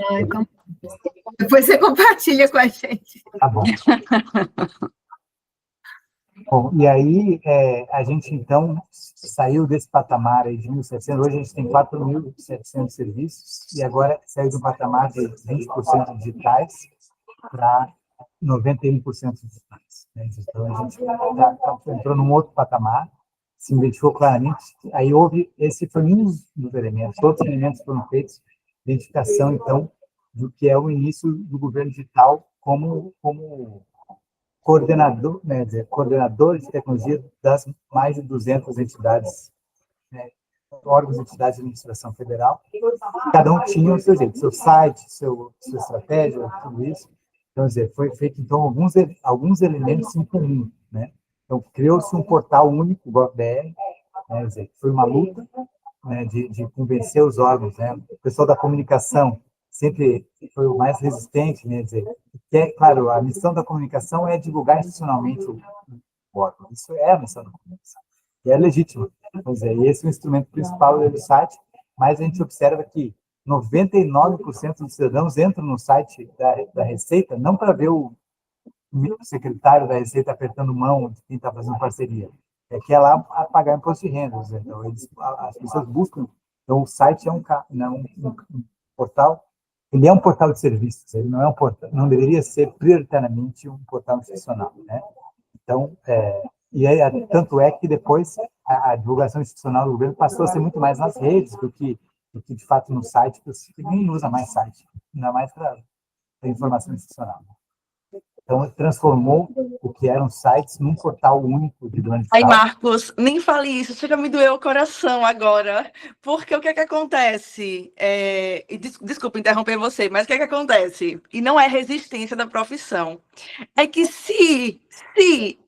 Ah, então, depois você compartilha com a gente. Tá bom. Bom, e aí a gente, então, saiu desse patamar aí de 1.700, hoje a gente tem 4.700 serviços, e agora saiu de um patamar de 20% digitais para 91% digitais. Né? Então, a gente entrou num outro patamar, se identificou claramente, aí esse foi um dos elementos, outros elementos foram feitos, identificação, então, do que é o início do governo digital como coordenador, né, coordenador de tecnologia das mais de 200 entidades, né, órgãos e entidades de administração federal. Cada um tinha o seu jeito, seu site, sua estratégia, tudo isso. Então, foi feito então alguns elementos em comum, né? Então, criou-se um portal único, GovBR, né, foi uma luta, né, de convencer os órgãos, né? O pessoal da comunicação sempre foi o mais resistente, né? Claro, a missão da comunicação é divulgar institucionalmente o órgão. Isso é a missão da comunicação. E é legítimo. Pois é, esse é o instrumento principal do site, mas a gente observa que 99% dos cidadãos entram no site da Receita não para ver o secretário da Receita apertando mão de quem está fazendo parceria. É lá a pagar imposto de renda. Então, as pessoas buscam. Então, o site é um portal. Ele é um portal de serviços. Ele não é um portal, não deveria ser prioritariamente um portal institucional, né? Então, e aí, tanto é que depois a divulgação institucional do governo passou a ser muito mais nas redes do que de fato no site, porque ninguém usa mais site, ainda mais para informação institucional. Então, transformou o que eram sites num portal único de dono digital. Aí, Marcos, nem fale isso, chega a me doer o coração agora, porque o que é que acontece? Desculpa interromper você, mas o que é que acontece? E não é resistência da profissão. É que se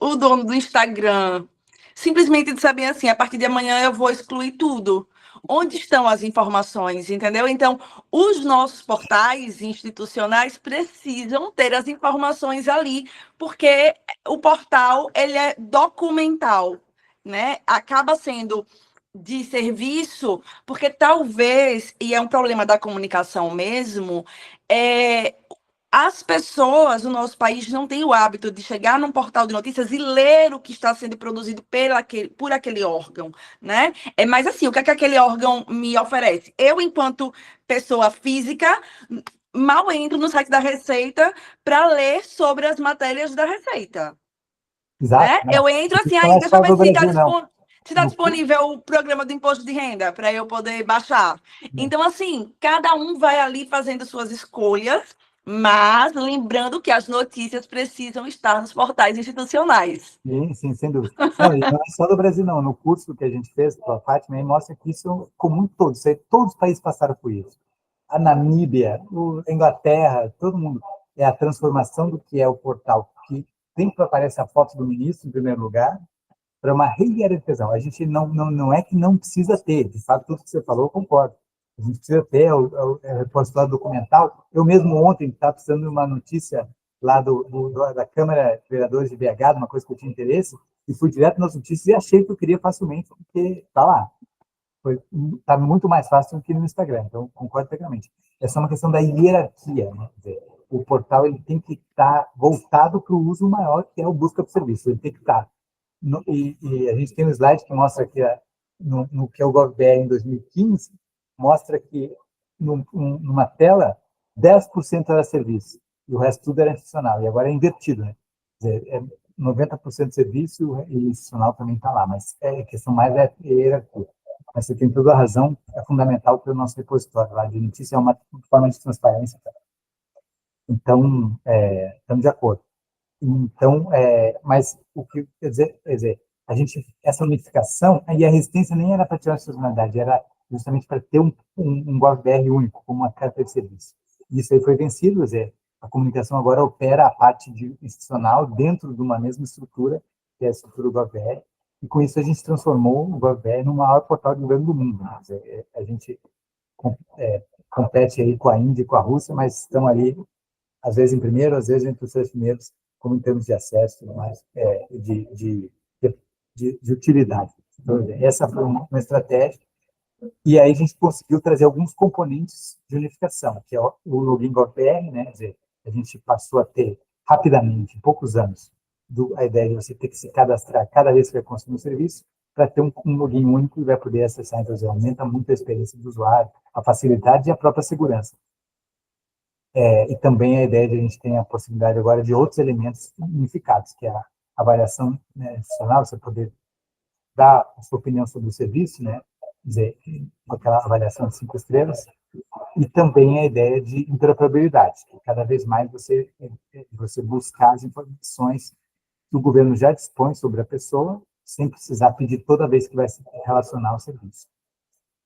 o dono do Instagram simplesmente disser bem assim, a partir de amanhã eu vou excluir tudo, onde estão as informações, entendeu? Então, os nossos portais institucionais precisam ter as informações ali, porque o portal, ele é documental, né? Acaba sendo de serviço, porque talvez, e é um problema da comunicação mesmo, as pessoas no nosso país não têm o hábito de chegar num portal de notícias e ler o que está sendo produzido por aquele órgão, né? Mas assim, o que é que aquele órgão me oferece? Eu, enquanto pessoa física, mal entro no site da Receita para ler sobre as matérias da Receita. Exato. Né? Eu entro assim, aí, deixa eu ver se está disponível o programa do imposto de renda para eu poder baixar. Então, assim, cada um vai ali fazendo suas escolhas, mas lembrando que as notícias precisam estar nos portais institucionais. Sim, sem dúvida. Não, e não é só do Brasil, não. No curso que a gente fez com a Fátima, mostra que isso é comum em todos. Todos os países passaram por isso. A Namíbia, a Inglaterra, todo mundo. É a transformação do que é o portal, que sempre aparece a foto do ministro, em primeiro lugar, para uma regueretização. A gente não é que não precisa ter. De fato, tudo que você falou, eu concordo. A gente precisa ter o repositório documental. Eu mesmo ontem estava precisando de uma notícia lá da Câmara de Vereadores de BH, de uma coisa que eu tinha interesse, e fui direto nas notícias e achei que eu queria facilmente, porque está lá. Está muito mais fácil do que no Instagram, então concordo integralmente. É só uma questão da hierarquia, né? Quer dizer, o portal ele tem que estar voltado para o uso maior, que é o busca por serviço. Ele tem que estar. E a gente tem um slide que mostra que no que é o GovBR em 2015, mostra que numa tela, 10% era serviço, e o resto tudo era institucional. E agora é invertido, né? Quer dizer, 90% de serviço e institucional também está lá, mas a questão mais é hierarquia. Mas você tem toda a razão, é fundamental para o nosso repositório lá de notícia, é uma forma de transparência. Então, estamos de acordo. Então, mas o que quer dizer, essa unificação, e a resistência nem era para tirar a sazonalidade, era justamente para ter um GovBR único, como uma carta de serviço. Isso aí foi vencido, quer dizer, a comunicação agora opera a parte institucional dentro de uma mesma estrutura, que é a estrutura do GovBR, e com isso a gente transformou o GovBR no maior portal de governo do mundo. Quer dizer, a gente compete aí com a Índia e com a Rússia, mas estão ali, às vezes em primeiro, às vezes entre os três primeiros, como em termos de acesso e tudo mais, de utilidade. Então, essa foi uma estratégia, E aí a gente conseguiu trazer alguns componentes de unificação, que é o login GovBR, né? Quer dizer, a gente passou a ter rapidamente, em poucos anos, a ideia de você ter que se cadastrar cada vez que vai consumir um serviço, para ter um login único e vai poder acessar. Então, aumenta muito a experiência do usuário, a facilidade e a própria segurança. E também a ideia de a gente ter a possibilidade agora de outros elementos unificados, que é a avaliação, né, adicional, você poder dar a sua opinião sobre o serviço, né? Quer dizer, aquela avaliação de 5 estrelas, e também a ideia de interoperabilidade, que cada vez mais você buscar as informações que o governo já dispõe sobre a pessoa, sem precisar pedir toda vez que vai se relacionar ao serviço.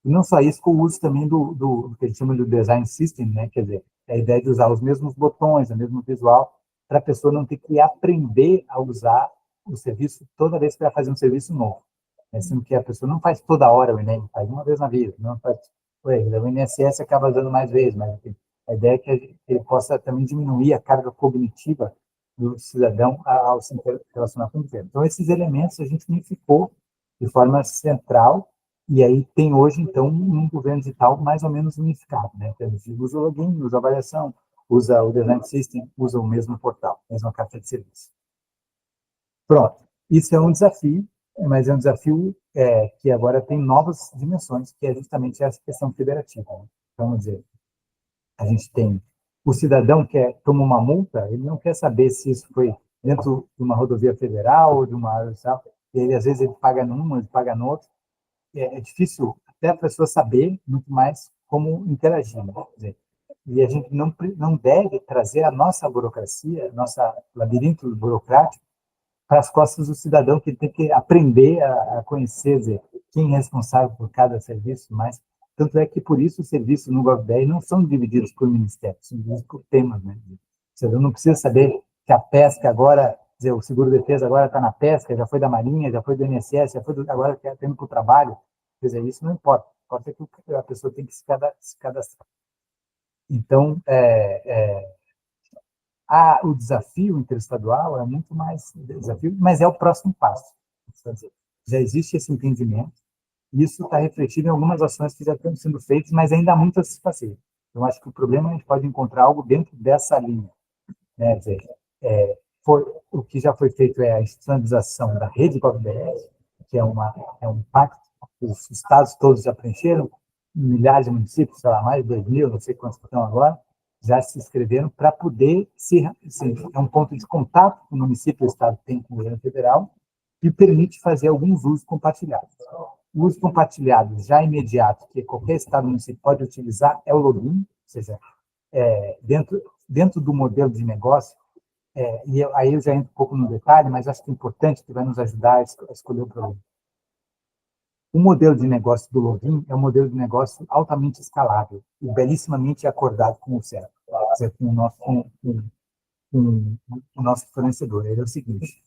E não só isso, com o uso também do que a gente chama de design system, né? Quer dizer, a ideia de usar os mesmos botões, o mesmo visual, para a pessoa não ter que aprender a usar o serviço toda vez que vai fazer um serviço novo. Sendo que a pessoa não faz toda hora o Enem, faz uma vez na vida, não faz. O INSS acaba usando mais vezes, mas enfim, a ideia é que ele possa também diminuir a carga cognitiva do cidadão ao se relacionar com o governo. Então, esses elementos a gente unificou de forma central, e aí tem hoje, então, um governo digital mais ou menos unificado, né? Usa o login, usa a avaliação, usa o design system, usa o mesmo portal, a mesma carta de serviço. Pronto. Isso é um desafio, mas é um desafio que agora tem novas dimensões, que é justamente essa questão federativa. Né? Então, vamos dizer, a gente tem o cidadão que toma uma multa, ele não quer saber se isso foi dentro de uma rodovia federal ou de uma área, ele às vezes ele paga num, ele paga no outro. É difícil até a pessoa saber muito mais como interagir. Né? Quer dizer, e a gente não deve trazer a nossa burocracia, nosso labirinto burocrático, para as costas do cidadão, que tem que aprender a conhecer, dizer, quem é responsável por cada serviço, mas tanto é que por isso os serviços no GovBR não são divididos por ministérios, são divididos por temas, né? O cidadão não precisa saber que a pesca agora, dizer, o seguro-defesa agora está na pesca, já foi da Marinha, já foi do INSS, já foi agora está indo para o trabalho, quer dizer, isso não importa, importa que a pessoa tem que se cadastrar. Então, o desafio interestadual é muito mais desafio, mas é o próximo passo. Já existe esse entendimento, e isso está refletido em algumas ações que já estão sendo feitas, mas ainda há muito a se fazer. Eu acho que o problema é a gente pode encontrar algo dentro dessa linha. Né? Quer dizer, o que já foi feito é a institucionalização da rede GovBR, que é um pacto que os estados todos já preencheram, milhares de municípios, sei lá, mais de 2.000, não sei quantos estão agora, já se inscreveram para poder é um ponto de contato que o município e o estado tem com o governo federal e permite fazer alguns usos compartilhados. O uso compartilhado já imediato, que qualquer estado município pode utilizar, é o login, ou seja, dentro do modelo de negócio, e aí eu já entro um pouco no detalhe, mas acho que é importante, que vai nos ajudar a escolher o problema. O modelo de negócio do login é um modelo de negócio altamente escalável e belíssimamente acordado com o CERP, com o nosso fornecedor. Ele é o seguinte: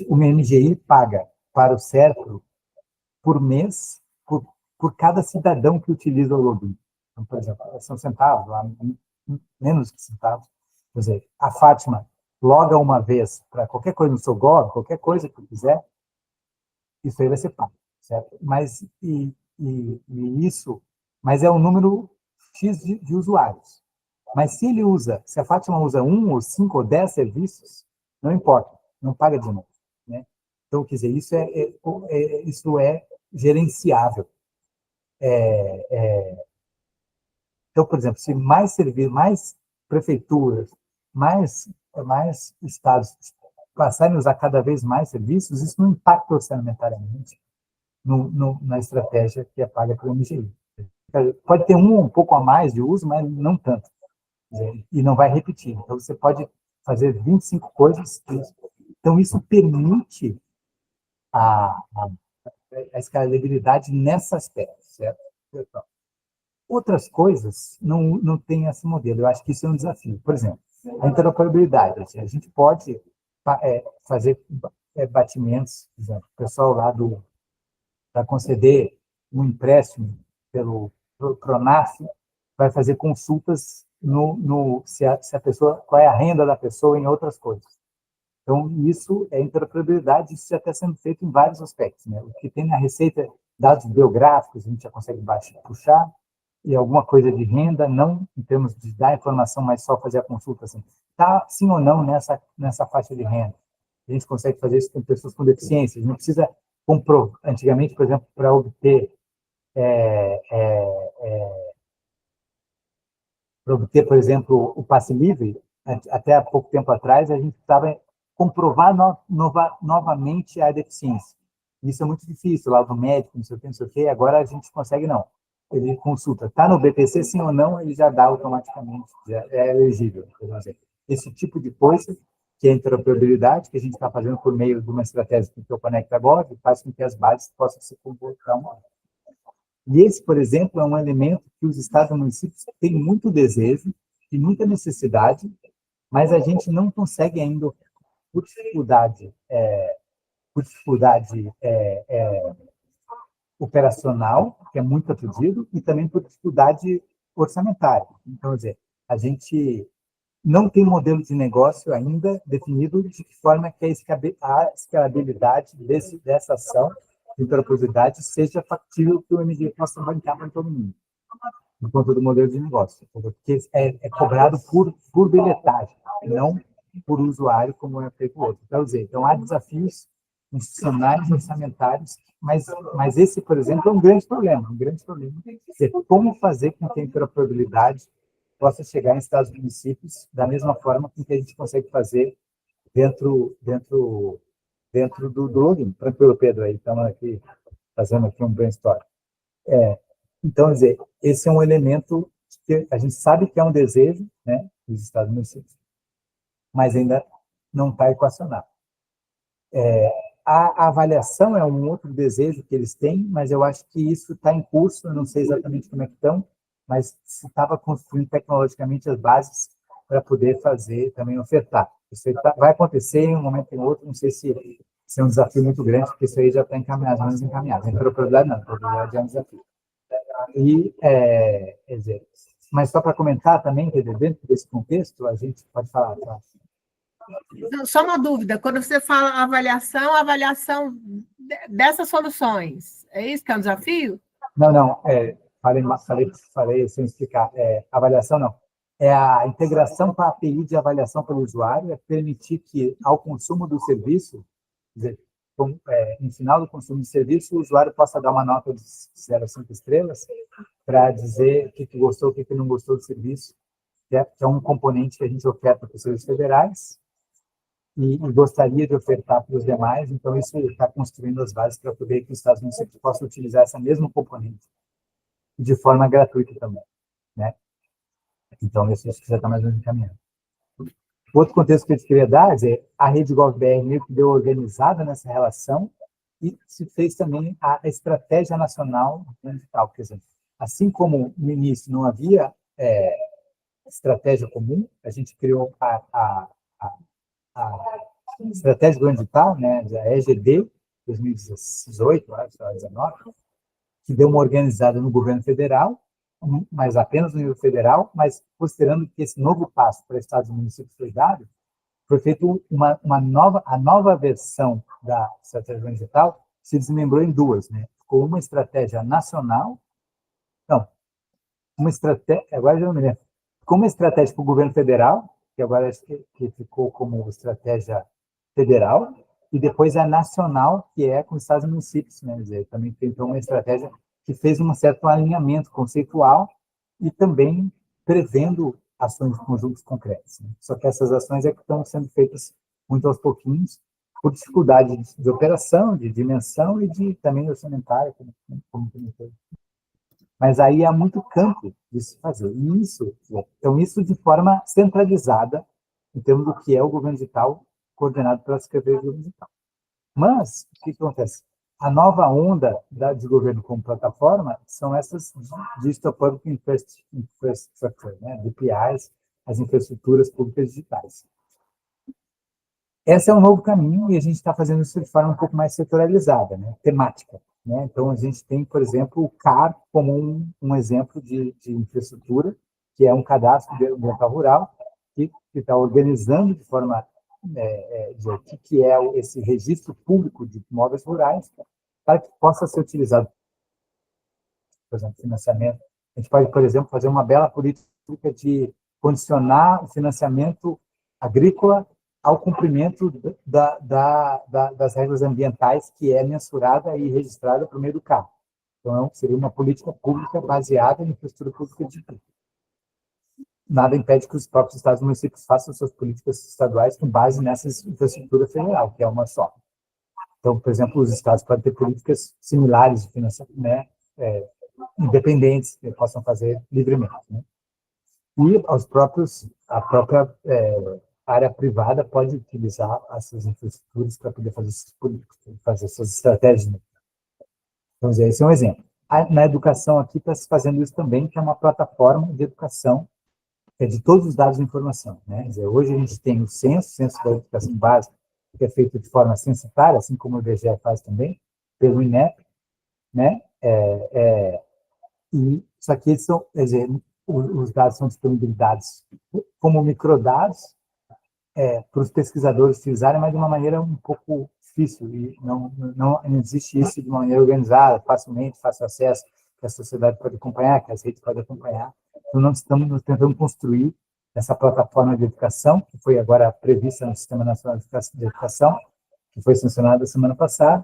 o MGI paga para o CERP por mês por cada cidadão que utiliza o login. Então, por exemplo, são centavos, menos que centavos. Quer dizer, a Fátima loga uma vez para qualquer coisa no seu Gov, qualquer coisa que quiser, isso aí vai ser pago, certo? Mas é um número X de usuários. Mas se a Fátima usa 1 ou 5 ou 10 serviços, não importa, não paga de novo, né? Então, quer dizer, isso é gerenciável. Então, por exemplo, se mais prefeituras, mais estados passarem a usar cada vez mais serviços, isso não impacta orçamentariamente na estratégia que é paga pelo MGI. Pode ter um pouco a mais de uso, mas não tanto. E não vai repetir. Então, você pode fazer 25 coisas. Então, isso permite a escalabilidade nesse aspecto, certo? Então, outras coisas não tem esse modelo. Eu acho que isso é um desafio. Por exemplo, a interoperabilidade. A gente pode fazer batimentos, por exemplo, o pessoal lá para conceder um empréstimo pelo Pronaf vai fazer consultas se a pessoa, qual é a renda da pessoa em outras coisas. Então, isso é interoperabilidade, isso já está sendo feito em vários aspectos. Né? O que tem na Receita dados biográficos a gente já consegue puxar, e alguma coisa de renda, não em termos de dar informação, mas só fazer a consulta, assim, tá sim ou não nessa faixa de renda. A gente consegue fazer isso com pessoas com deficiência, a gente não precisa comprovar. Antigamente, por exemplo, para obter por exemplo, o passe livre, até há pouco tempo atrás, a gente precisava comprovar novamente a deficiência. Isso é muito difícil, lá no médico, não sei o quê, agora a gente consegue, não. Ele consulta, está no BPC, sim ou não, ele já dá automaticamente, já é elegível. Esse tipo de coisa, que é a interoperabilidade, que a gente está fazendo por meio de uma estratégia que é o Conecta Gov, faz com que as bases possam se comportar uma. E esse, por exemplo, é um elemento que os estados e municípios têm muito desejo e muita necessidade, mas a gente não consegue ainda, por dificuldade operacional, que é muito pedido, e também por dificuldade orçamentária. Então, quer dizer, a gente não tem modelo de negócio ainda definido de que forma que a escalabilidade dessa ação de interoperabilidade seja factível que o MG possa bancar para todo mundo, enquanto do modelo de negócio, porque é cobrado por bilhetagem, não por usuário, como é feito o outro. Então, há desafios institucionais, orçamentários, mas esse, por exemplo, é um grande problema, é como fazer com que a interoperabilidade possa chegar em estados e municípios da mesma forma que a gente consegue fazer dentro do login. Tranquilo, Pedro, aí estamos aqui fazendo aqui um brainstorm. Então, quer dizer, esse é um elemento que a gente sabe que é um desejo, né, dos estados e municípios, mas ainda não está equacionado. A avaliação é um outro desejo que eles têm, mas eu acho que isso está em curso, eu não sei exatamente como é que estão, mas se estava construindo tecnologicamente as bases para poder fazer, também ofertar. Isso vai acontecer em um momento ou em outro, não sei se é um desafio muito grande, porque isso aí já está encaminhado, menos encaminhado. A interoperabilidade não, a interoperabilidade é um desafio. Quer dizer, mas só para comentar também, quer dizer, dentro desse contexto, a gente pode falar. Tá? Só uma dúvida, quando você fala avaliação dessas soluções, é isso que é um desafio? Não, falei sem explicar. Avaliação não. É a integração com a API de avaliação pelo usuário, é permitir que, ao consumo do serviço, quer dizer, no final do consumo de serviço, o usuário possa dar uma nota de 0 a 5 estrelas para dizer o que gostou, o que não gostou do serviço, que é um componente que a gente oferta para os serviços federais e gostaria de ofertar para os demais. Então, isso está construindo as bases para poder que os Estados Unidos possam utilizar essa mesma componente de forma gratuita também, né? Então, isso já está mais ou menos encaminhado. Outro contexto que eu queria dar é a Rede GovBR meio que deu organizada nessa relação e se fez também a estratégia nacional digital. Quer dizer, assim como no início não havia estratégia comum, a gente criou a estratégia do digital, né, a EGD, 2018, acho, 2019, que deu uma organizada no governo federal, mas apenas no nível federal, mas considerando que esse novo passo para estados e municípios foi dado, foi feita a nova versão da estratégia digital se desmembrou em duas, né? Ficou uma estratégia nacional, agora já não me lembro, ficou uma estratégia para o governo federal, que agora acho que ficou como estratégia federal, e depois a nacional, que é com os estados e municípios, né? Quer dizer, também tentou uma estratégia que fez um certo alinhamento conceitual e também prevendo ações de conjuntos concretos. Né? Só que essas ações que estão sendo feitas muito aos pouquinhos, por dificuldade de operação, de dimensão e também orçamentária, como mas aí há muito campo de se fazer. Então, isso de forma centralizada, em termos do que é o governo digital, coordenado pela Secretaria de Governo Digital. Mas, o que acontece? A nova onda de governo como plataforma são essas Digital Public Infrastructure, né? DPIs, as infraestruturas públicas digitais. Esse é um novo caminho e a gente está fazendo isso de forma um pouco mais setorializada, né? Temática. Né? Então, a gente tem, por exemplo, o CAR como um exemplo de infraestrutura, que é um cadastro ambiental rural, que está organizando de forma o que é esse registro público de imóveis rurais, para que possa ser utilizado por exemplo, financiamento. A gente pode, por exemplo, fazer uma bela política de condicionar o financiamento agrícola ao cumprimento das regras ambientais, que é mensurada e registrada por meio do CARF. Então, seria uma política pública baseada em infraestrutura pública de tudo. Nada impede que os próprios estados e municípios façam suas políticas estaduais com base nessa infraestrutura federal, que é uma só. Então, por exemplo, os estados podem ter políticas similares de financiamento, né, independentes, que possam fazer livremente. Né? E a própria área privada pode utilizar essas infraestruturas para poder fazer essas políticas, fazer essas estratégias. Né? Então, esse é um exemplo. Na educação aqui está se fazendo isso também, que é uma plataforma de educação de todos os dados de informação. Né? Quer dizer, hoje a gente tem o censo da educação básica, que é feito de forma censitária, assim como o IBGE faz também, pelo INEP, né? Só que eles são, quer dizer, os dados são disponibilizados como microdados para os pesquisadores utilizarem, mas de uma maneira um pouco difícil, e não existe isso de uma maneira organizada, facilmente, fácil acesso, que a sociedade pode acompanhar, que as redes podem acompanhar. Então, nós estamos tentando construir essa plataforma de educação, que foi agora prevista no Sistema Nacional de Educação, que foi sancionada semana passada,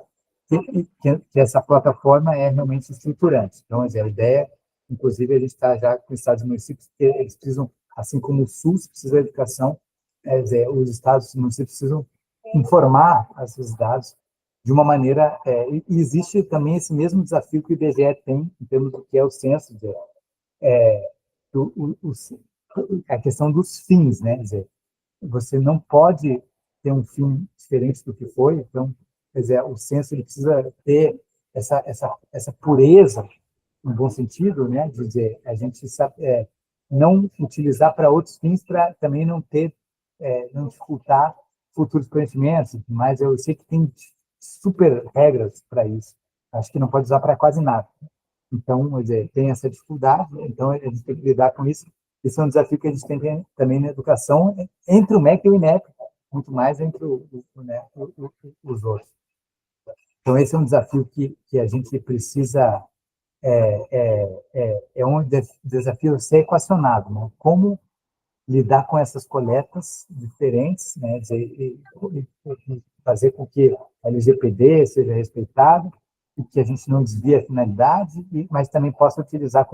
que essa plataforma é realmente estruturante. Então, a ideia, inclusive, a gente está já com os estados e municípios, que eles precisam, assim como o SUS precisa da educação, os estados e municípios precisam informar esses dados de uma maneira... e existe também esse mesmo desafio que o IBGE tem, em termos do que é o censo, a questão dos fins, né? Quer dizer, você não pode ter um fim diferente do que foi, então, quer dizer, o censo ele precisa ter essa pureza, no bom sentido, né? De dizer, a gente sabe, não utilizar para outros fins, para também não dificultar futuros conhecimentos, mas eu sei que tem super regras para isso. Acho que não pode usar para quase nada. Então, quer dizer, tem essa dificuldade, então a gente tem que lidar com isso. Esse é um desafio que a gente tem também na educação, entre o MEC e o INEP, muito mais entre os outros. Então, esse é um desafio que a gente precisa, um desafio a ser equacionado, né? Como lidar com essas coletas diferentes, né? E fazer com que a LGPD seja respeitada, e que a gente não desvie a finalidade, mas também possa utilizar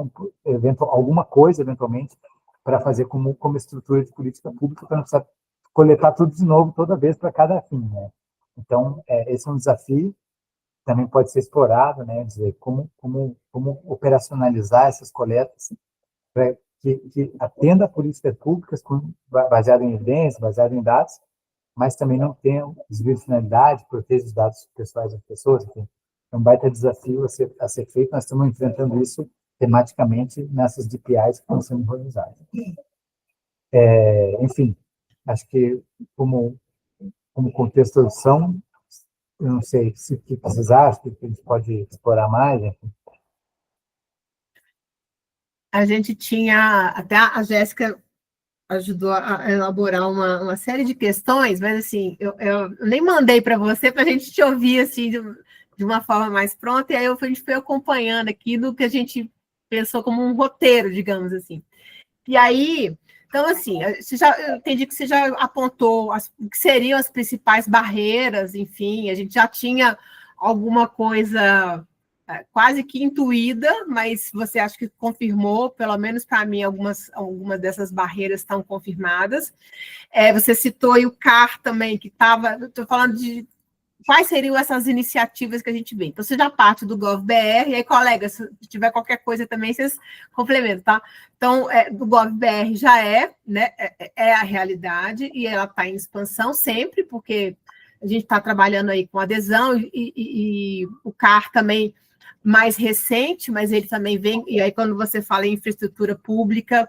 alguma coisa, eventualmente, para fazer como estrutura de política pública, para não precisar coletar tudo de novo toda vez para cada fim. Né? Então, esse é um desafio, também pode ser explorado, né? Dizer, como operacionalizar essas coletas para que atenda a políticas públicas baseadas em evidências, baseadas em dados, mas também não tenha desvio de finalidade, proteja os dados pessoais das pessoas, enfim. É um baita desafio a ser feito, nós estamos enfrentando isso tematicamente nessas DPIs que estão sendo realizadas. Enfim, acho que como contextualização, eu não sei o que vocês acham, que a gente pode explorar mais. Enfim. A gente tinha, até a Jéssica ajudou a elaborar uma série de questões, mas assim, eu nem mandei para você para a gente te ouvir assim, de uma forma mais pronta, e aí a gente foi acompanhando aqui do que a gente pensou como um roteiro, digamos assim. E aí, então assim, eu entendi que você já apontou o que seriam as principais barreiras, enfim, a gente já tinha alguma coisa quase que intuída, mas você acha que confirmou, pelo menos para mim, algumas dessas barreiras estão confirmadas. Você citou aí o CAR também, que estava, estou falando de quais seriam essas iniciativas que a gente vê. Então, você já parte do GovBR, e aí, colegas, se tiver qualquer coisa também, vocês complementam, tá? Então, do GovBR já né, a realidade, e ela está em expansão sempre, porque a gente está trabalhando aí com adesão, e o CAR também mais recente, mas ele também vem, e aí quando você fala em infraestrutura pública,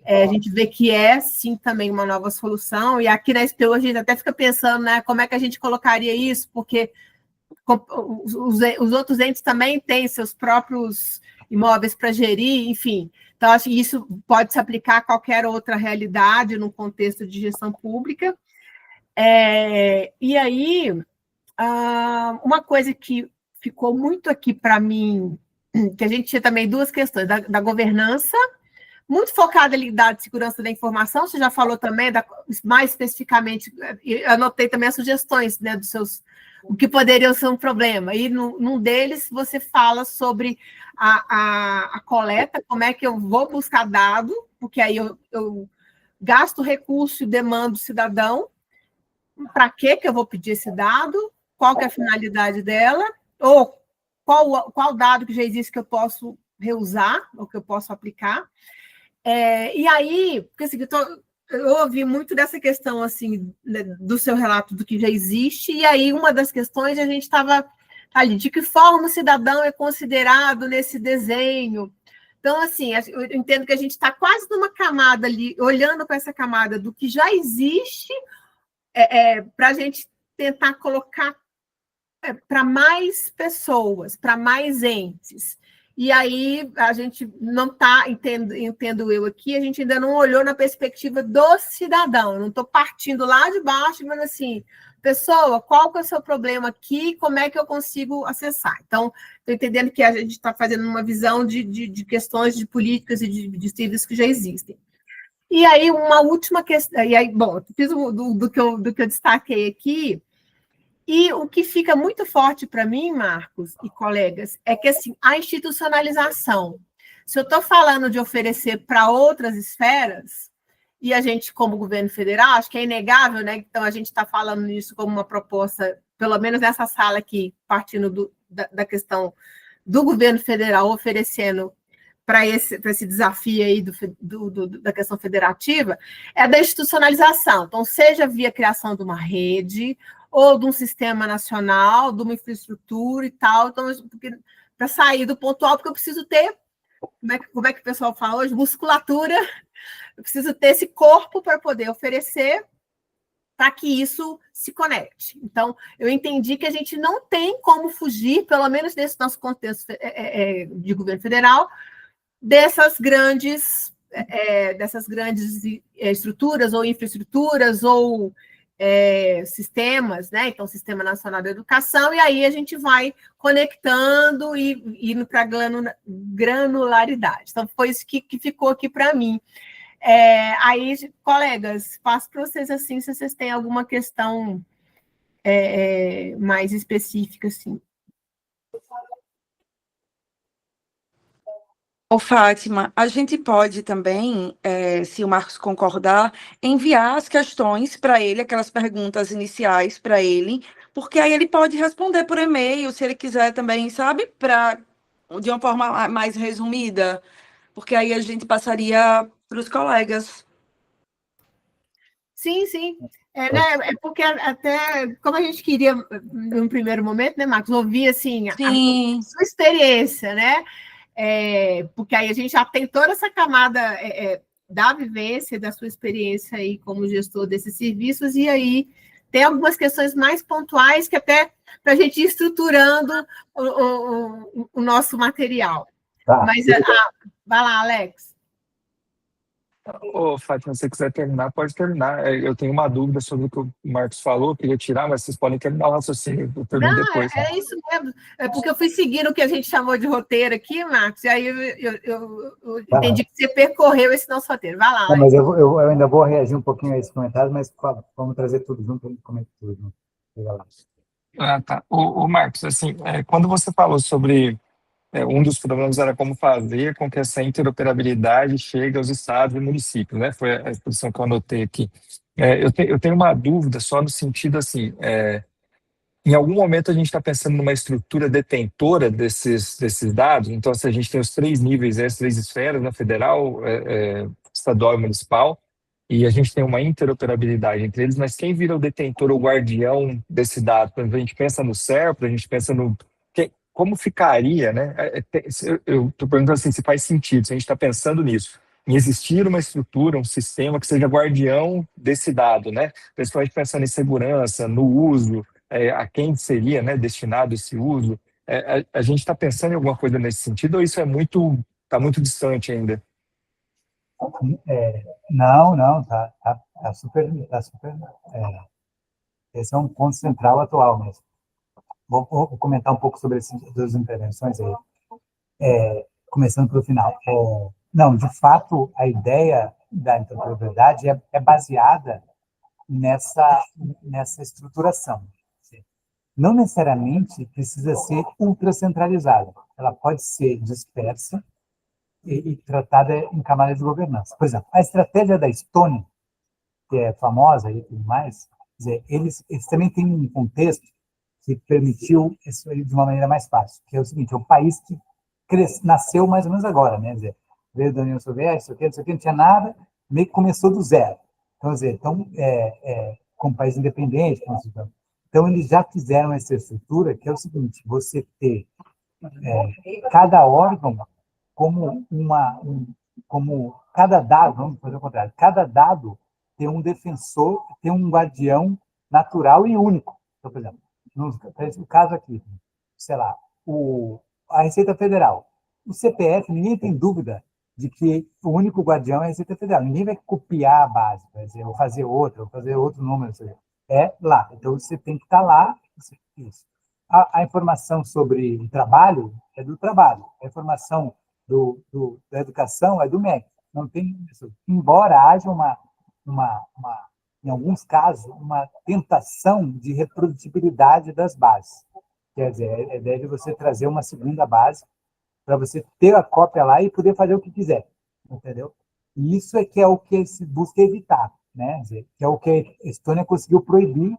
a gente vê que sim, também uma nova solução, e aqui na SPU a gente até fica pensando, né, como é que a gente colocaria isso, porque os outros entes também têm seus próprios imóveis para gerir, enfim, então acho que isso pode se aplicar a qualquer outra realidade no contexto de gestão pública. E aí, uma coisa que ficou muito aqui para mim que a gente tinha também duas questões, da governança, muito focada em dados de segurança da informação, você já falou também, mais especificamente, eu anotei também as sugestões, né, dos seus, o que poderia ser um problema, e num deles você fala sobre a coleta, como é que eu vou buscar dado, porque aí eu gasto recurso e demando cidadão, para que eu vou pedir esse dado, qual que é a finalidade dela, ou qual dado que já existe que eu posso reusar, ou que eu posso aplicar. E aí, porque assim, eu ouvi muito dessa questão assim, né, do seu relato do que já existe, e aí uma das questões a gente estava ali, de que forma o cidadão é considerado nesse desenho. Então, assim, eu entendo que a gente está quase numa camada ali, olhando para essa camada do que já existe, para a gente tentar colocar para mais pessoas, para mais entes. E aí a gente não está, entendo eu aqui, a gente ainda não olhou na perspectiva do cidadão. Eu não estou partindo lá de baixo, mas assim, pessoa, qual que é o seu problema aqui? Como é que eu consigo acessar? Então, estou entendendo que a gente está fazendo uma visão de questões de políticas e de serviços que já existem. E aí, uma última questão, e aí, bom, eu fiz do que eu destaquei aqui. E o que fica muito forte para mim, Marcos e colegas, é que assim, a institucionalização. Se eu estou falando de oferecer para outras esferas, e a gente, como governo federal, acho que é inegável, né? Então, a gente está falando nisso como uma proposta, pelo menos nessa sala aqui, partindo da questão do governo federal oferecendo para esse desafio aí da questão federativa, é da institucionalização. Então, seja via criação de uma rede, ou de um sistema nacional, de uma infraestrutura e tal. Então, para sair do ponto alto, porque eu preciso ter, como é que o pessoal fala hoje? Musculatura, eu preciso ter esse corpo para poder oferecer para que isso se conecte. Então, eu entendi que a gente não tem como fugir, pelo menos nesse nosso contexto de governo federal, dessas grandes estruturas ou infraestruturas ou sistemas, né? Então, Sistema Nacional da Educação, e aí a gente vai conectando e indo para a granularidade. Então, foi isso que ficou aqui para mim. Aí, colegas, passo para vocês assim, se vocês têm alguma questão mais específica, assim. Ô, Fátima, a gente pode também, se o Marcos concordar, enviar as questões para ele, aquelas perguntas iniciais para ele, porque aí ele pode responder por e-mail, se ele quiser também, sabe? De uma forma mais resumida, porque aí a gente passaria para os colegas. Sim, sim. Né, porque até, como a gente queria, num primeiro momento, né, Marcos, ouvir, assim, a sua experiência, né? Porque aí a gente já tem toda essa camada da vivência, da sua experiência aí como gestor desses serviços, e aí tem algumas questões mais pontuais que até para a gente ir estruturando o nosso material. Tá. Mas, vai lá, Alex. Ô, Fátima, se você quiser terminar, pode terminar. Eu tenho uma dúvida sobre o que o Marcos falou, eu queria tirar, mas vocês podem terminar o raciocínio, eu pergunto depois. É isso mesmo. É porque eu fui seguindo o que a gente chamou de roteiro aqui, Marcos, e aí eu entendi que você percorreu esse nosso roteiro. Vai lá, mas eu ainda vou reagir um pouquinho a esses comentários, mas vamos trazer tudo junto, a gente comenta tudo junto. Tá. O Marcos, assim, quando você falou sobre um dos problemas era como fazer com que essa interoperabilidade chegue aos estados e municípios, né? Foi a expressão que eu anotei aqui. Eu tenho uma dúvida só no sentido assim, em algum momento a gente está pensando numa estrutura detentora desses dados, então se a gente tem os 3 níveis, as 3 esferas, né? Federal, estadual e municipal, e a gente tem uma interoperabilidade entre eles, mas quem vira o detentor ou guardião desse dado? Por exemplo, a gente pensa no SERPRO, a gente pensa no... Como ficaria, né? Eu estou perguntando assim, se faz sentido, se a gente está pensando nisso, em existir uma estrutura, um sistema que seja guardião desse dado, né? Principalmente pensando em segurança, no uso, a quem seria, né, destinado esse uso. A gente está pensando em alguma coisa nesse sentido ou isso está muito distante ainda? Não, tá super. Esse é um ponto central atual mesmo. Vou comentar um pouco sobre essas duas intervenções aí. começando pelo final. Não, de fato, a ideia da interoperabilidade é baseada nessa estruturação. Não necessariamente precisa ser ultracentralizada. Ela pode ser dispersa e tratada em camadas de governança. Por exemplo, a estratégia da Estônia, que é famosa e tudo mais, quer dizer, eles também têm um contexto que permitiu isso aí de uma maneira mais fácil, que é o seguinte: é um país que nasceu mais ou menos agora, né? Quer dizer, veio da União Soviética, isso aqui, não tinha nada, meio que começou do zero. Então, quer dizer, como país independente, então eles já fizeram essa estrutura, que é o seguinte: você ter cada órgão como cada dado, vamos fazer o contrário, cada dado tem um defensor, tem um guardião natural e único. Então, por exemplo, no caso aqui, sei lá, a Receita Federal, o CPF, ninguém tem dúvida de que o único guardião é a Receita Federal. Ninguém vai copiar a base, vai dizer, ou fazer outro número. É lá. Então, você tem que estar lá. Isso. A informação sobre o trabalho é do trabalho. A informação da educação é do MEC. Não tem isso. Embora haja em alguns casos, uma tentação de reprodutibilidade das bases. Quer dizer, a ideia de você trazer uma segunda base para você ter a cópia lá e poder fazer o que quiser, entendeu? E isso é o que se busca evitar, né? Quer dizer, que é o que a Estônia conseguiu proibir,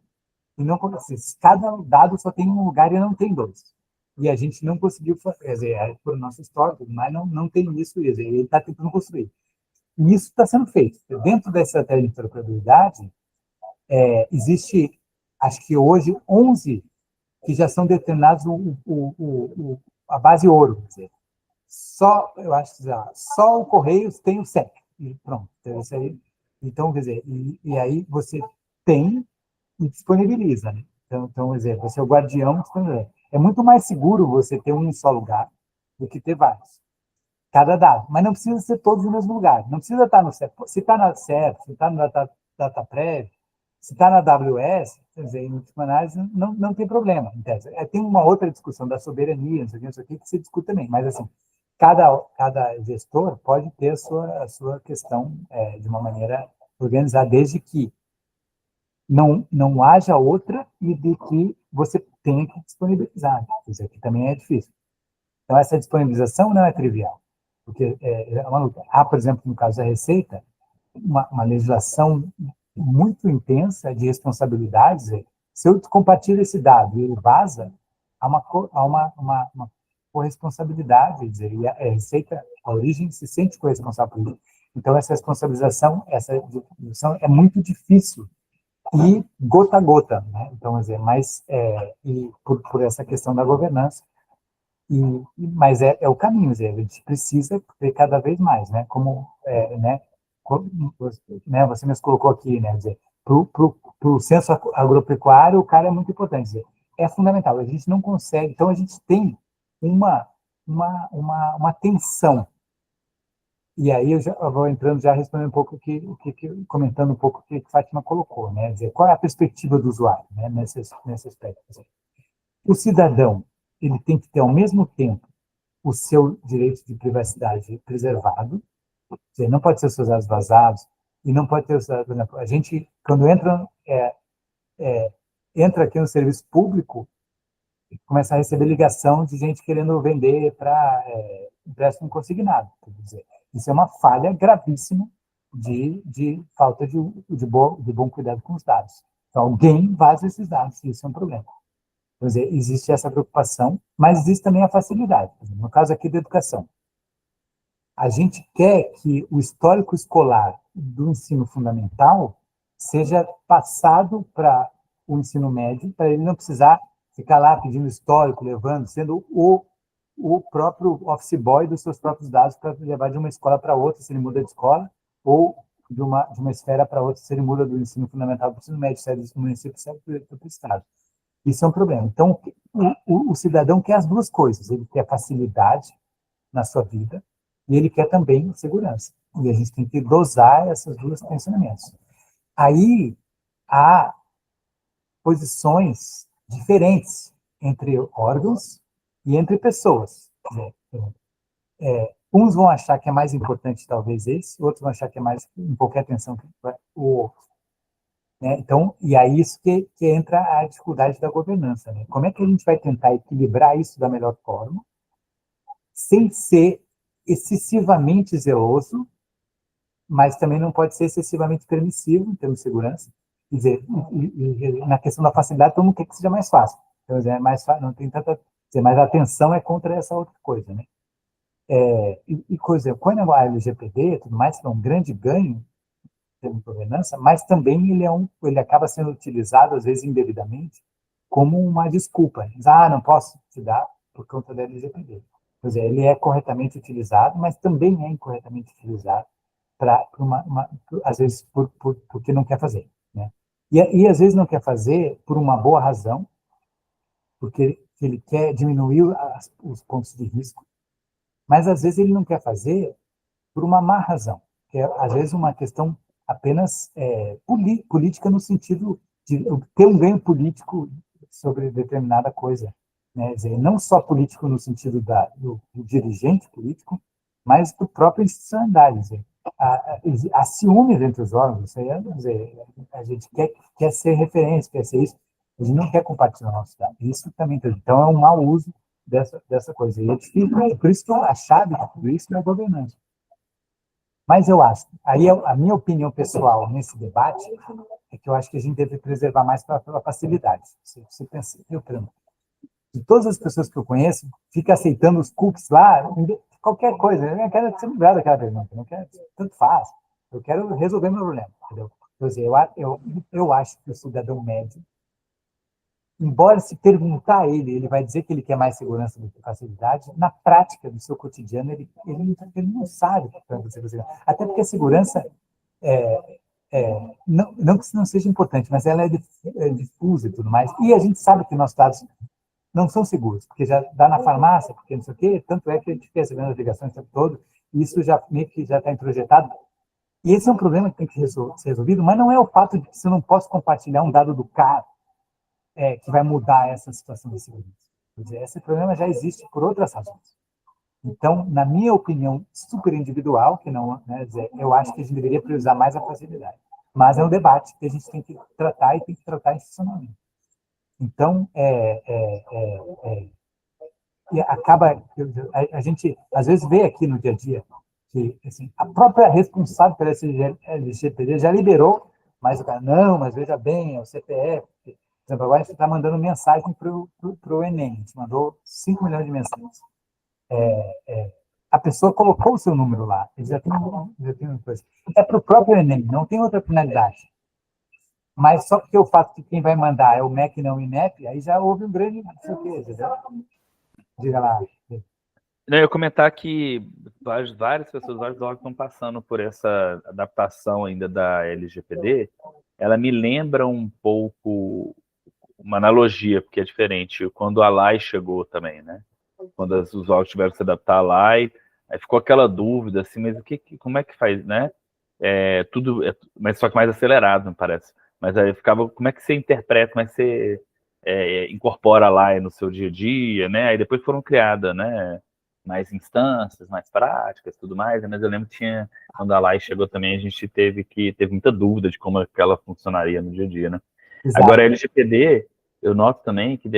e não acontece. Cada dado só tem um lugar e não tem dois. E a gente não conseguiu, quer dizer, por nosso histórico, mas não tem isso, quer dizer, ele está tentando construir. E isso está sendo feito. Dentro da estratégia de interoperabilidade, existe, acho que hoje, 11 que já são determinados a base ouro. Quer dizer, eu acho que só o Correios tem o CEP. E pronto. Então, quer dizer, e aí você tem e disponibiliza, né? Então, quer dizer, você é o guardião disponibiliza. É muito mais seguro você ter um só lugar do que ter vários. Cada dado. Mas não precisa ser todos no mesmo lugar. Não precisa estar no CEP. Se está na CEP, se está no DataPrev, se está na AWS, quer dizer, em última análise, não tem problema. Tem uma outra discussão da soberania, não sei o que se discute também. Mas, assim, cada gestor pode ter a sua questão de uma maneira organizada, desde que não haja outra e de que você tenha que disponibilizar. Quer dizer, que também é difícil. Então, essa disponibilização não é trivial, porque é uma luta. Há, por exemplo, no caso da Receita, uma legislação muito intensa de responsabilidades. Se eu compartilho esse dado e ele vaza, há uma corresponsabilidade, dizer, e a Receita, a origem, se sente corresponsável por isso. Então, essa responsabilização, essa distribuição é muito difícil e gota a gota, né? Então, quer dizer, e por essa questão da governança, mas é o caminho, quer dizer, a gente precisa ter cada vez mais, né? Você mesmo colocou aqui, né? Quer dizer, para o censo agropecuário, o cara é muito importante, quer dizer, é fundamental. A gente não consegue, então a gente tem uma tensão. E aí eu vou entrando já respondendo um pouco comentando um pouco o que a Fátima colocou, né? Quer dizer, qual é a perspectiva do usuário, né? Nesse aspecto. O cidadão, ele tem que ter ao mesmo tempo o seu direito de privacidade preservado. Quer dizer, não pode ter os seus dados vazados, e não pode ter os dados, por exemplo, a gente, quando entra aqui no serviço público, começa a receber ligação de gente querendo vender para empréstimo consignado. Quer dizer, isso é uma falha gravíssima de falta de bom cuidado com os dados. Então, alguém vaza esses dados, e isso é um problema. Quer dizer, existe essa preocupação, mas existe também a facilidade. No caso aqui da educação, a gente quer que o histórico escolar do ensino fundamental seja passado para o ensino médio, para ele não precisar ficar lá pedindo histórico, sendo o próprio office boy dos seus próprios dados para levar de uma escola para outra, se ele muda de escola, ou de uma esfera para outra, se ele muda do ensino fundamental para o ensino médio, sai do município, sai para o estado. Isso é um problema. Então, o cidadão quer as duas coisas. Ele quer facilidade na sua vida e ele quer também segurança. E a gente tem que dosar esses dois pensamentos. Aí, há posições diferentes entre órgãos e entre pessoas. uns vão achar que é mais importante talvez esse, outros vão achar que é mais em qualquer atenção que o outro. Né? Então, e aí isso que entra a dificuldade da governança. Né? Como é que a gente vai tentar equilibrar isso da melhor forma, sem ser excessivamente zeloso, mas também não pode ser excessivamente permissivo em termos de segurança. Quer dizer, na questão da facilidade, todo mundo quer que seja mais fácil. Então, é mais fácil, não tem tanta... Mas a atenção é contra essa outra coisa. Né? Quando a LGPD, tudo mais, que é um grande ganho, de governança, mas também ele acaba sendo utilizado, às vezes indevidamente, como uma desculpa. Diz, não posso te dar por conta da LGPD. Quer dizer, ele é corretamente utilizado, mas também é incorretamente utilizado, às vezes, porque não quer fazer. Né? E, às vezes, não quer fazer por uma boa razão, porque ele quer diminuir os pontos de risco, mas, às vezes, ele não quer fazer por uma má razão, que é, às vezes, uma questão apenas política no sentido de ter um ganho político sobre determinada coisa. Né? Quer dizer, não só político no sentido do dirigente político, mas do próprio institucionalidade. Quer dizer, há ciúmes entre os órgãos. Isso aí, quer dizer, a gente quer ser referência, quer ser isso. A gente não quer compartilhar o nosso dado. Isso também. Então, é um mau uso dessa coisa. E é difícil, por isso que a chave de tudo isso é a governança. Mas eu acho, aí a minha opinião pessoal nesse debate é que eu acho que a gente deve preservar mais pela facilidade. Você pensa, de todas as pessoas que eu conheço, fica aceitando os cookies lá, qualquer coisa. Eu não quero ser livrado daquela pergunta, não quero, tanto faz. Eu quero resolver meu problema, entendeu? Quer dizer, eu acho que o cidadão médio, embora se perguntar a ele vai dizer que ele quer mais segurança do que facilidade, na prática do seu cotidiano, ele não sabe o que é segurança. Até porque a segurança, não que isso não seja importante, mas ela é difusa e tudo mais. E a gente sabe que nossos dados não são seguros, porque já dá na farmácia, porque não sei o quê, tanto é que a gente fica recebendo as ligações o tempo todo, e isso já meio que já está introjetado. E esse é um problema que tem que ser resolvido, mas não é o fato de que você não possa compartilhar um dado do cara que vai mudar essa situação de segurança. Quer dizer, esse problema já existe por outras razões. Então, na minha opinião super individual, que não, né, dizer, eu acho que a gente deveria priorizar mais a facilidade. Mas é um debate que a gente tem que tratar e tem que tratar institucionalmente. Então, acaba, a gente às vezes vê aqui no dia a dia que assim, a própria responsável pela LGPD já liberou, mas o cara, não, mas veja bem, é o CPF. Por exemplo, agora a gente está mandando mensagem para o Enem, a gente mandou 5 milhões de mensagens. A pessoa colocou o seu número lá, ele já tem uma coisa. É para o próprio Enem, não tem outra finalidade. Mas só porque o fato de quem vai mandar é o MEC e não o INEP, aí já houve um grande... Diga lá. Eu ia comentar que várias pessoas, vários órgãos estão passando por essa adaptação ainda da LGPD. Ela me lembra um pouco uma analogia, porque é diferente. Quando a LAI chegou também, né? Quando os órgãos tiveram que se adaptar à LAI, aí ficou aquela dúvida, assim, mas como é que faz, né? Mas só que mais acelerado, me parece. Mas aí ficava, como é que você interpreta, como é que você incorpora a LAI no seu dia a dia, né? Aí depois foram criadas, né? Mais instâncias, mais práticas, tudo mais, mas eu lembro que quando a LAI chegou também, a gente teve muita dúvida de como ela funcionaria no dia a dia, né? Exato. Agora, a LGPD, eu noto também que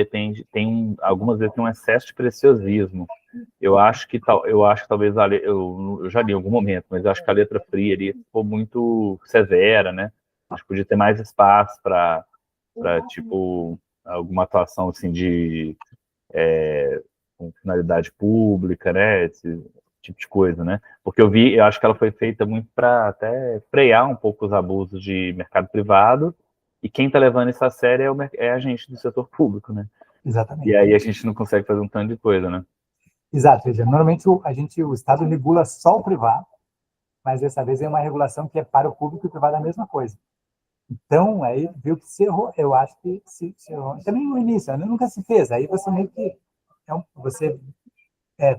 algumas vezes tem um excesso de preciosismo. Eu acho que talvez eu já li em algum momento, mas eu acho que a letra fria ali ficou muito severa, né? Acho que podia ter mais espaço para tipo, alguma atuação assim com finalidade pública, né? Esse tipo de coisa, né? Porque eu acho que ela foi feita muito para até frear um pouco os abusos de mercado privado, e quem está levando isso a sério é a gente do setor público, né? Exatamente. E aí a gente não consegue fazer um tanto de coisa, né? Exato. Veja, normalmente o Estado regula só o privado, mas dessa vez é uma regulação que é para o público e o privado é a mesma coisa. Então, aí viu que se errou, eu acho que se errou. Também no início, nunca se fez, aí você meio que você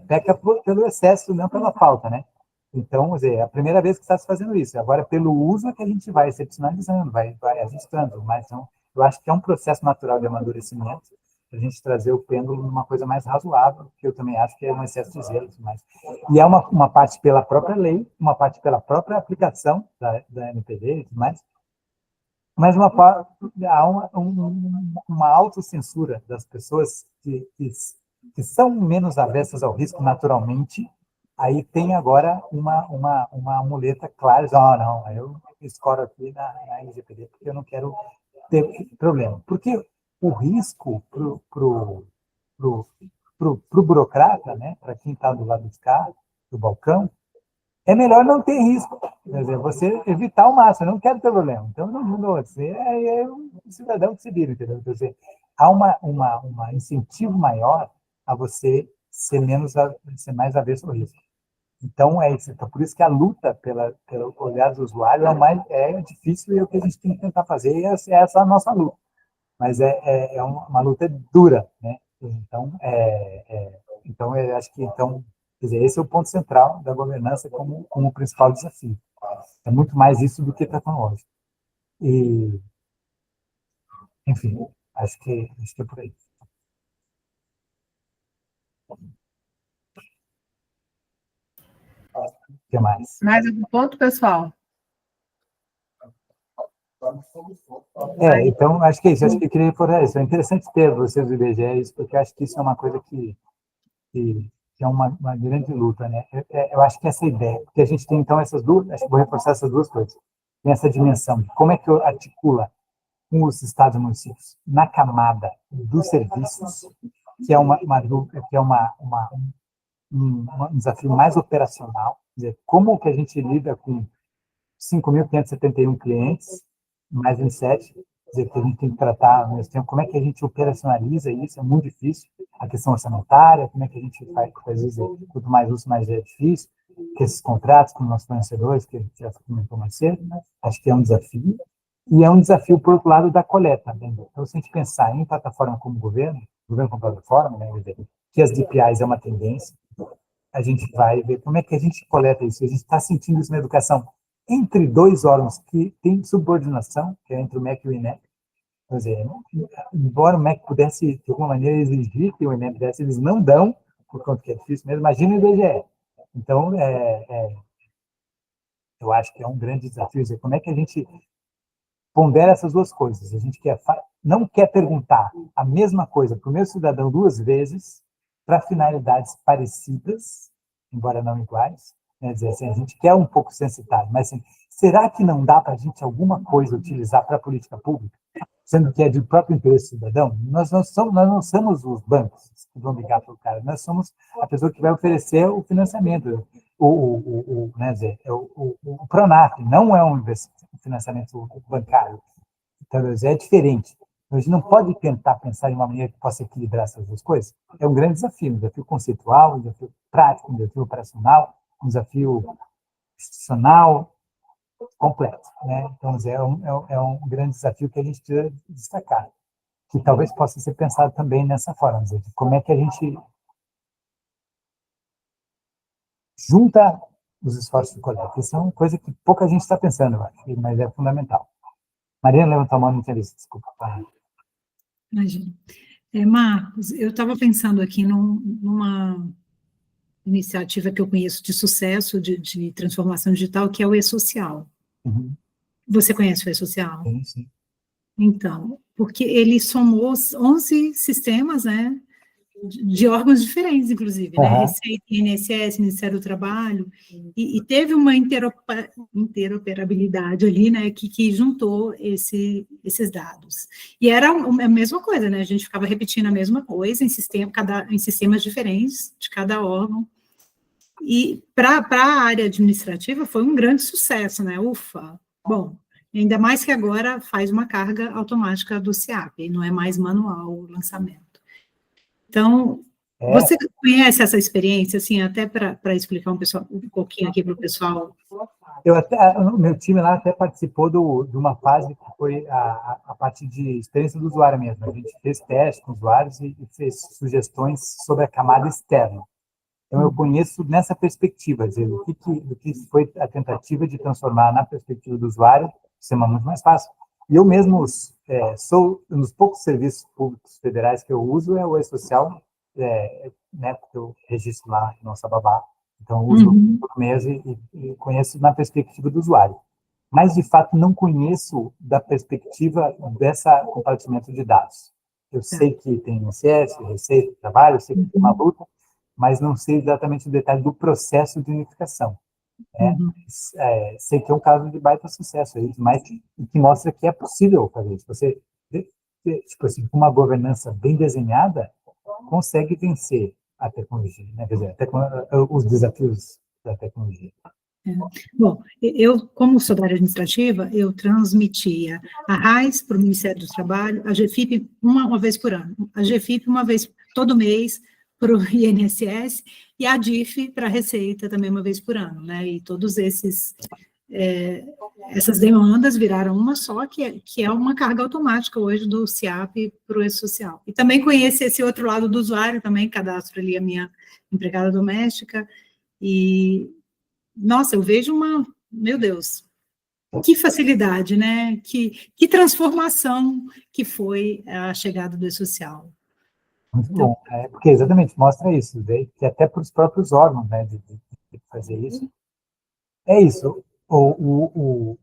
peca pelo excesso, não pela falta, né? Então, quer dizer, é a primeira vez que está se fazendo isso. Agora, pelo uso é que a gente vai excepcionalizando, vai ajustando. Mas então, eu acho que é um processo natural de amadurecimento. para a gente trazer o pêndulo numa coisa mais razoável, que eu também acho que é um excesso de zelo. E é uma parte pela própria lei, uma parte pela própria aplicação da NPD e tudo mais, mas há uma autocensura das pessoas que são menos avessas ao risco naturalmente. Aí tem agora uma muleta clara, não, eu escoro aqui na LGPD porque eu não quero ter problema. Porque o risco pro burocrata, né, para quem está do lado de cá, do balcão, é melhor não ter risco. Quer dizer, você evitar ao máximo, eu não quero ter problema. Então, não você é um cidadão que se vira, entendeu? Quer dizer, há uma incentivo maior a você ser mais avesso ao risco. Então, é isso. Então, por isso que a luta pelo olhar do usuário é difícil e é o que a gente tem que tentar fazer, e essa é a nossa luta. Mas é uma luta dura, né? Então, eu acho que, quer dizer, esse é o ponto central da governança como o principal desafio. É muito mais isso do que tecnológico. E, enfim, acho que é por aí. O que mais? Mais algum ponto, pessoal? Então, acho que é isso. Acho que eu queria reforçar isso. É interessante ter vocês do IBGE, isso, porque acho que isso é uma coisa que é uma grande luta, né? Eu acho que essa ideia, porque a gente tem, então, essas duas, acho que vou reforçar essas duas coisas. Tem essa dimensão de como é que articula com os estados e municípios na camada dos serviços, que é um desafio mais operacional, quer dizer, como que a gente lida com 5.571 clientes, mais 27, quer dizer, que a gente tem que tratar ao mesmo tempo, como é que a gente operacionaliza isso, é muito difícil, a questão orçamentária, como é que a gente faz, às vezes, quanto mais uso, mais é difícil, que esses contratos com nossos fornecedores, que a gente já comentou mais cedo, né? Acho que é um desafio, e é um desafio, por outro lado, da coleta. Né? Então, se a gente pensar em plataforma como governo como plataforma, né? Que as DPIs é uma tendência, a gente vai ver como é que a gente coleta isso. A gente está sentindo isso na educação entre dois órgãos que têm subordinação, que é entre o MEC e o INEP. Quer dizer, embora o MEC pudesse, de alguma maneira, exigir que o INEP desse, eles não dão, por conta que é difícil mesmo. Imagina o IBGE. Então, eu acho que é um grande desafio. Dizer, como é que a gente pondera essas duas coisas? A gente não quer perguntar a mesma coisa para o mesmo cidadão duas vezes, para finalidades parecidas, embora não iguais. Quer dizer, assim, a gente quer um pouco sensitário, mas assim, será que não dá para a gente alguma coisa utilizar para a política pública, sendo que é de próprio interesse do cidadão? Nós não somos os bancos que vão ligar para o cara, nós somos a pessoa que vai oferecer o financiamento, o Pronaf, não é um financiamento bancário, então é diferente. A gente não pode tentar pensar em uma maneira que possa equilibrar essas duas coisas. É um grande desafio, um desafio conceitual, um desafio prático, um desafio operacional, um desafio institucional completo, né? Então, é um grande desafio que a gente precisa destacar, que talvez possa ser pensado também nessa forma, dizer, como é que a gente junta os esforços de coleta. Isso é uma coisa que pouca gente está pensando, eu acho, mas é fundamental. Mariana levantou a mão, não tinha visto, desculpa. Imagina. Marcos, eu estava pensando aqui numa iniciativa que eu conheço de sucesso, de transformação digital, que é o E-Social. Uhum. Você conhece o E-Social? Sim, sim. Então, porque ele somou 11 sistemas, né, de órgãos diferentes, inclusive, né, Receita, INSS, Ministério do Trabalho, e teve uma interoperabilidade ali, né, que juntou esses dados. E era a mesma coisa, né, a gente ficava repetindo a mesma coisa em sistemas diferentes de cada órgão. E para a área administrativa foi um grande sucesso, né, ufa, bom, ainda mais que agora faz uma carga automática do SIAP, e não é mais manual o lançamento. Então, você conhece essa experiência, assim, até para explicar um pouquinho aqui para o pessoal? O meu time lá até participou de uma fase que foi a parte de experiência do usuário mesmo. A gente fez testes com usuários e fez sugestões sobre a camada externa. Então, eu conheço nessa perspectiva, dizer, do que foi a tentativa de transformar na perspectiva do usuário, sistema muito mais fácil, E eu mesmo sou um dos poucos serviços públicos federais que eu uso, é o E-Social, né, porque eu registro lá no Nossa Babá. Então, eu uso todo mês e conheço na perspectiva do usuário. Mas, de fato, não conheço da perspectiva dessa compartilhamento de dados. Eu sei que tem INSS, Receita, Trabalho, eu sei que tem uma luta, mas não sei exatamente o detalhe do processo de unificação. Sei que é um caso de baita sucesso aí, mas que mostra que é possível fazer isso. Você, tipo assim, com uma governança bem desenhada, consegue vencer a tecnologia, né? Quer dizer, os desafios da tecnologia. Bom, eu, como sou da área administrativa, eu transmitia a RAIS para o Ministério do Trabalho, a GFIP uma vez por ano, a GFIP uma vez todo mês para o INSS e a DIF para a Receita também uma vez por ano, né? E todos essas demandas viraram uma só, que é uma carga automática hoje do SIAP para o E-Social. E também conheço esse outro lado do usuário, também cadastro ali a minha empregada doméstica e nossa, eu vejo meu Deus, que facilidade, né? Que transformação que foi a chegada do E-Social. Muito bom, porque exatamente mostra isso, que até para os próprios órgãos, né, de fazer isso. É isso, o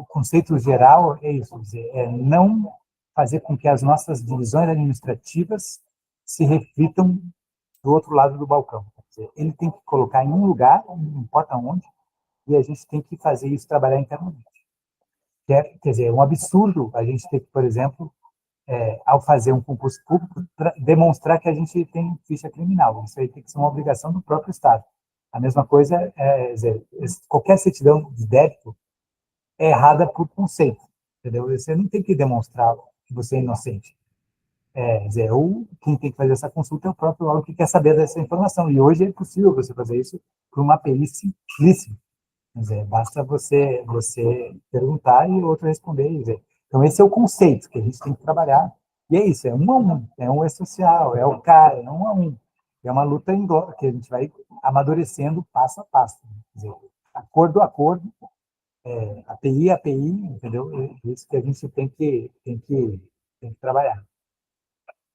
conceito geral é isso, é não fazer com que as nossas divisões administrativas se reflitam do outro lado do balcão. Quer dizer, ele tem que colocar em um lugar, não importa onde, e a gente tem que fazer isso trabalhar internamente. Quer dizer, é um absurdo a gente ter que, por exemplo, ao fazer um concurso público, demonstrar que a gente tem ficha criminal. Isso aí tem que ser uma obrigação do próprio Estado. A mesma coisa, dizer, qualquer certidão de débito é errada por conceito, entendeu? Você não tem que demonstrar que você é inocente. Dizer, quem tem que fazer essa consulta é o próprio órgão que quer saber dessa informação. E hoje é possível você fazer isso por uma perícia simplíssima. Quer dizer, basta você perguntar e o outro responder. Quer dizer, então, esse é o conceito que a gente tem que trabalhar. E é isso, é um a um, é um E-Social, é o cara, é um a um. É uma luta que a gente vai amadurecendo passo a passo. Quer dizer, acordo a acordo, API a API, entendeu? É isso que a gente tem que trabalhar.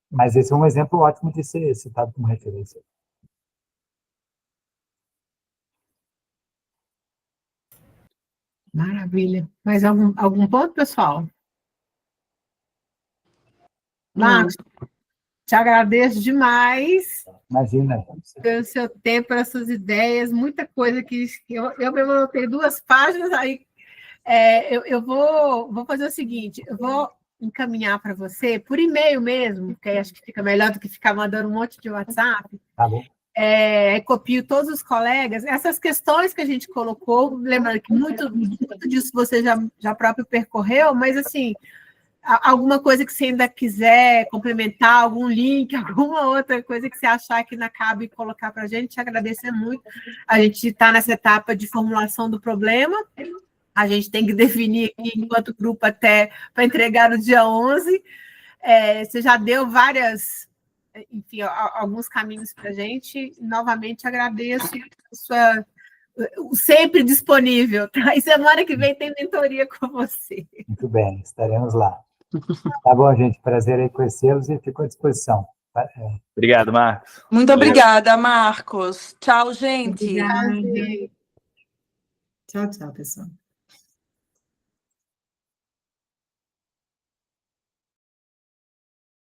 Mas esse é um exemplo ótimo de ser citado como referência. Maravilha. Mais algum ponto, pessoal? Marcos, te agradeço demais. Imagina. Pelo seu tempo, pelas suas ideias, muita coisa que eu mesmo anotei 2 páginas, aí eu vou fazer o seguinte, eu vou encaminhar para você, por e-mail mesmo, que aí acho que fica melhor do que ficar mandando um monte de WhatsApp. Tá bom. Copio todos os colegas, essas questões que a gente colocou, lembrando que muito disso você já próprio percorreu, mas assim, alguma coisa que você ainda quiser complementar, algum link, alguma outra coisa que você achar que não cabe colocar para a gente, te agradecer muito. A gente está nessa etapa de formulação do problema, a gente tem que definir aqui, enquanto grupo, até para entregar no dia 11. Você já deu enfim, alguns caminhos para a gente. Novamente, agradeço o sempre disponível. Tá? E semana que vem tem mentoria com você. Muito bem, estaremos lá. Tá bom, gente. Prazer em conhecê-los e fico à disposição. Obrigado, Marcos. Muito obrigada, Marcos. Tchau, gente. Obrigada. Tchau, pessoal.